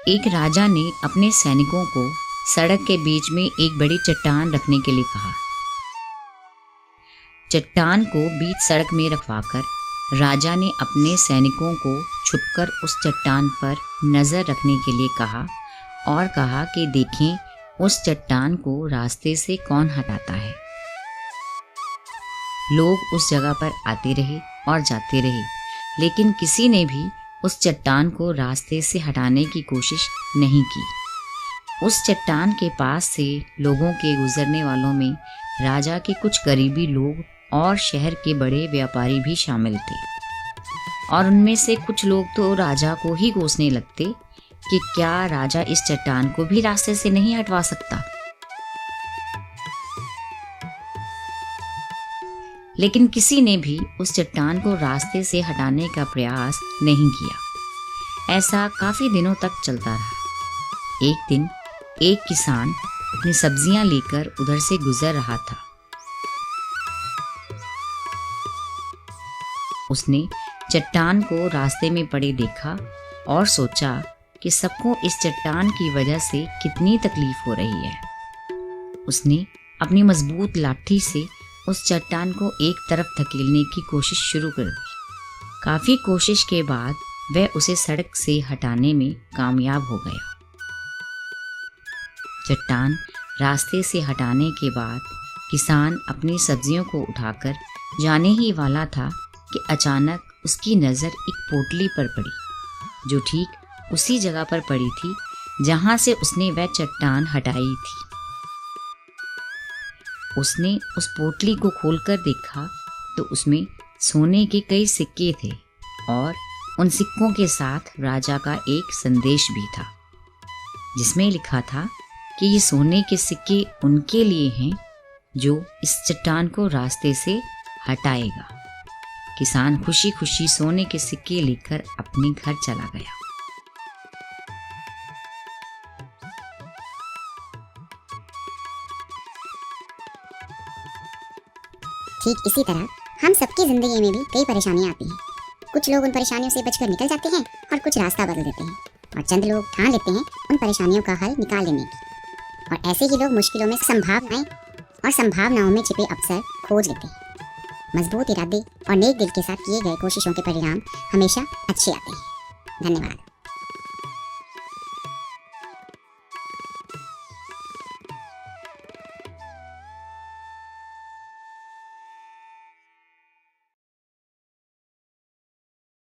एक राजा ने अपने सैनिकों को सड़क के बीच में एक बड़ी चट्टान रखने के लिए कहा। चट्टान को बीच सड़क में रखवाकर राजा ने अपने सैनिकों को छुपकर उस चट्टान पर नजर रखने के लिए कहा और कहा कि देखें उस चट्टान को रास्ते से कौन हटाता है। लोग उस जगह पर आते रहे और जाते रहे, लेकिन किसी ने भी उस चट्टान को रास्ते से हटाने की कोशिश नहीं की। उस चट्टान के पास से लोगों के गुजरने वालों में राजा के कुछ करीबी लोग और शहर के बड़े व्यापारी भी शामिल थे, और उनमें से कुछ लोग तो राजा को ही कोसने लगते कि क्या राजा इस चट्टान को भी रास्ते से नहीं हटवा सकता। लेकिन किसी ने भी उस चट्टान को रास्ते से हटाने का प्रयास नहीं किया। ऐसा काफी दिनों तक चलता रहा। एक दिन एक किसान अपनी सब्जियां लेकर उधर से गुजर रहा था। उसने चट्टान को रास्ते में पड़े देखा और सोचा कि सबको इस चट्टान की वजह से कितनी तकलीफ हो रही है। उसने अपनी मजबूत लाठी से उस चट्टान को एक तरफ धकेलने की कोशिश शुरू कर दी। काफी कोशिश के बाद वह उसे सड़क से हटाने में कामयाब हो गया। चट्टान रास्ते से हटाने के बाद किसान अपनी सब्जियों को उठाकर जाने ही वाला था कि अचानक उसकी नज़र एक पोटली पर पड़ी, जो ठीक उसी जगह पर पड़ी थी जहां से उसने वह चट्टान हटाई थी। उसने उस पोटली को खोलकर देखा तो उसमें सोने के कई सिक्के थे और उन सिक्कों के साथ राजा का एक संदेश भी था, जिसमें लिखा था कि ये सोने के सिक्के उनके लिए हैं जो इस चट्टान को रास्ते से हटाएगा। किसान खुशी खुशी सोने के सिक्के लेकर अपने घर चला गया। ठीक इसी तरह हम सबकी जिंदगी में भी कई परेशानियां आती हैं। कुछ लोग उन परेशानियों से बचकर निकल जाते हैं और कुछ रास्ता बदल देते हैं, और चंद लोग ठान लेते हैं उन परेशानियों का हल निकाल लेने की। और ऐसे ही लोग मुश्किलों में संभावनाएं और संभावनाओं में छिपे अवसर खोज लेते हैं। मजबूत इरादे और नेक दिल के साथ किए गए कोशिशों के परिणाम हमेशा अच्छे आते हैं। धन्यवाद।